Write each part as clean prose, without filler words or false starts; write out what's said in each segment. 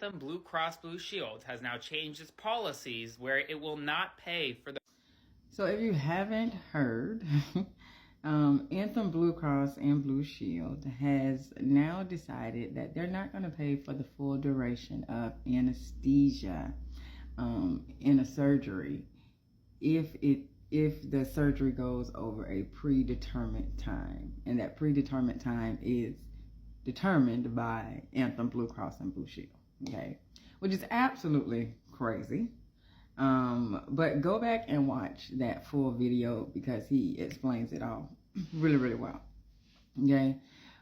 Anthem Blue Cross Blue Shield has now changed its policies where it will not pay for the... So if you haven't heard, Anthem Blue Cross and Blue Shield has now decided that they're not going to pay for the full duration of anesthesia in a surgery if the surgery goes over a predetermined time, and that predetermined time is determined by Anthem Blue Cross and Blue Shield, okay, which is absolutely crazy. But go back and watch that full video because he explains it all really, really well. Okay.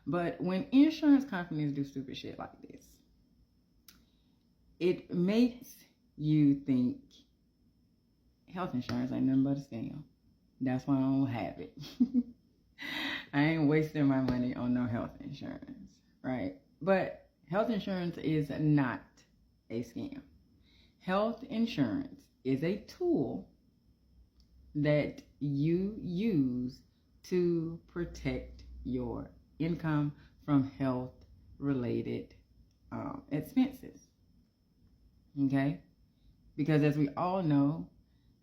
But when insurance companies do stupid shit like this, it makes you think health insurance ain't nothing but a scam. That's why I don't have it. I ain't wasting my money on no health insurance, right? But health insurance is not a scam. Health insurance is a tool that you use to protect your income from health-related expenses. Okay? Because as we all know,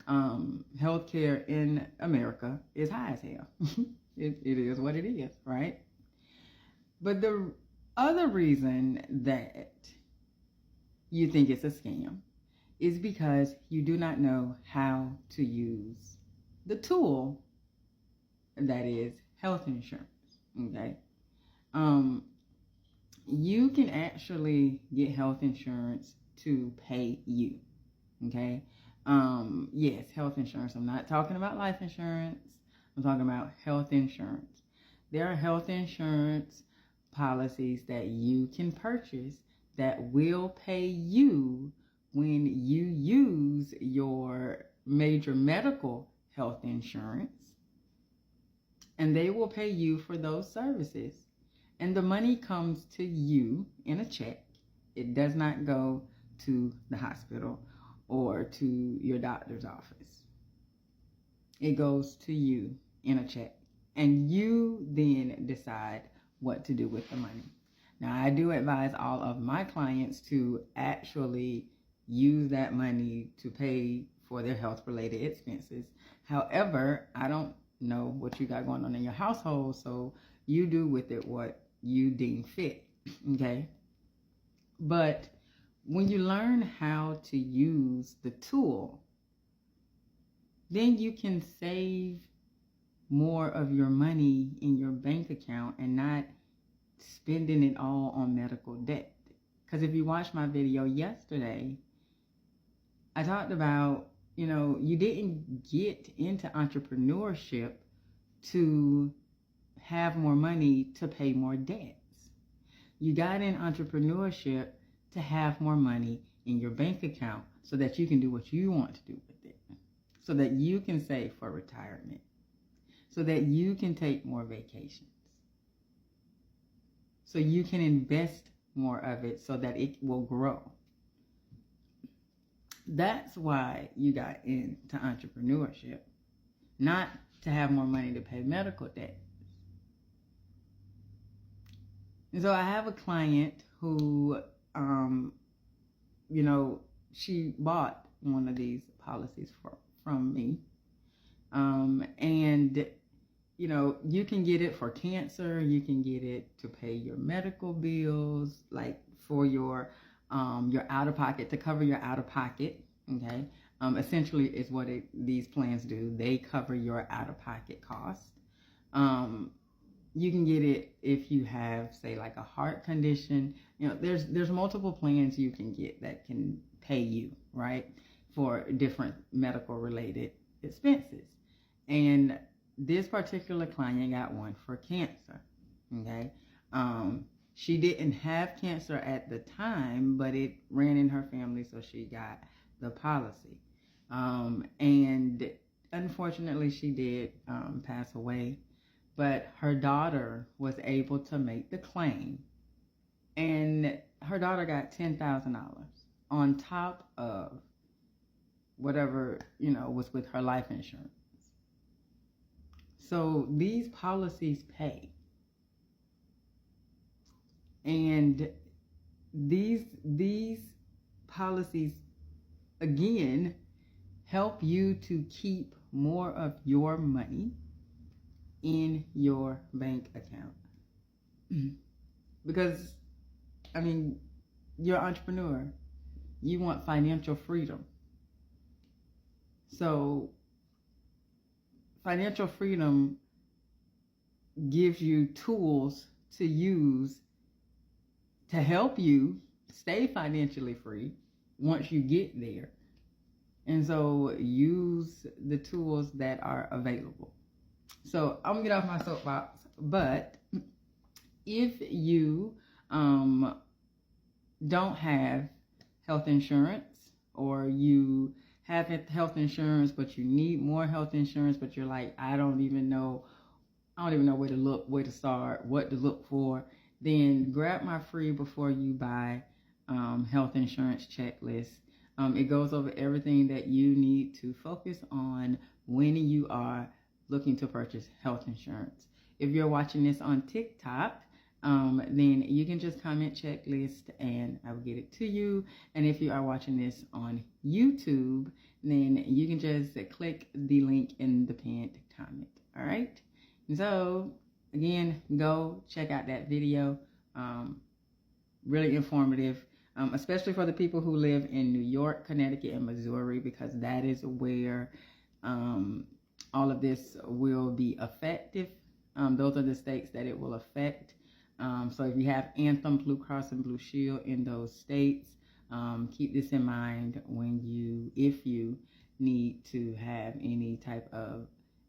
healthcare in America is high as hell. It is what it is, right? But the other reason that you think it's a scam is because you do not know how to use the tool that is health insurance, okay? You can actually get health insurance to pay you, okay? Yes, health insurance. I'm not talking about life insurance. I'm talking about health insurance. There are health insurance policies that you can purchase that will pay you when you use your major medical health insurance, and they will pay you for those services. And the money comes to you in a check. It does not go to the hospital or to your doctor's office. It goes to you in a check, and you then decide what to do with the money. Now, I do advise all of my clients to actually use that money to pay for their health-related expenses. However, I don't know what you got going on in your household, so you do with it what you deem fit, okay? But when you learn how to use the tool, then you can save more of your money in your bank account and not spending it all on medical debt. Because if you watched my video yesterday, I talked about, you didn't get into entrepreneurship to have more money to pay more debts. You got in entrepreneurship to have more money in your bank account so that you can do what you want to do with it, so that you can save for retirement, so that you can take more vacations, so you can invest more of it so that it will grow. That's why you got into entrepreneurship, not to have more money to pay medical debt. And so I have a client who, she bought one of these policies from me. And you can get it for cancer. You can get it to pay your medical bills, like for your out-of-pocket, to cover your out-of-pocket, okay? Essentially is what these plans do. They cover your out-of-pocket cost. You can get it if you have, say, like a heart condition. There's multiple plans you can get that can pay you, right, for different medical-related expenses. And this particular client got one for cancer, okay? She didn't have cancer at the time, but it ran in her family, so she got the policy. And unfortunately, she did pass away, but her daughter was able to make the claim, and her daughter got $10,000 on top of whatever, was with her life insurance. So these policies pay. And these policies again help you to keep more of your money in your bank account. Because, I mean, you're an entrepreneur. You want financial freedom. So, financial freedom gives you tools to use to help you stay financially free once you get there. And so use the tools that are available. So I'm gonna get off my soapbox, but if you don't have health insurance, or you have health insurance but you need more health insurance, but you're like, I don't even know where to look, where to start, what to look for, then grab my free Before You Buy health insurance checklist. It goes over everything that you need to focus on when you are looking to purchase health insurance. If you're watching this on TikTok, then you can just comment checklist and I will get it to you. And if you are watching this on YouTube, then you can just click the link in the pinned comment. All right. And so again, go check out that video. Really informative, especially for the people who live in New York, Connecticut, and Missouri, because that is where all of this will be effective. Those are the states that it will affect. So if you have Anthem, Blue Cross, and Blue Shield in those states, keep this in mind if you need to have any type of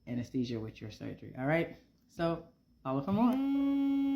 anesthesia with your surgery. All right, so follow for more.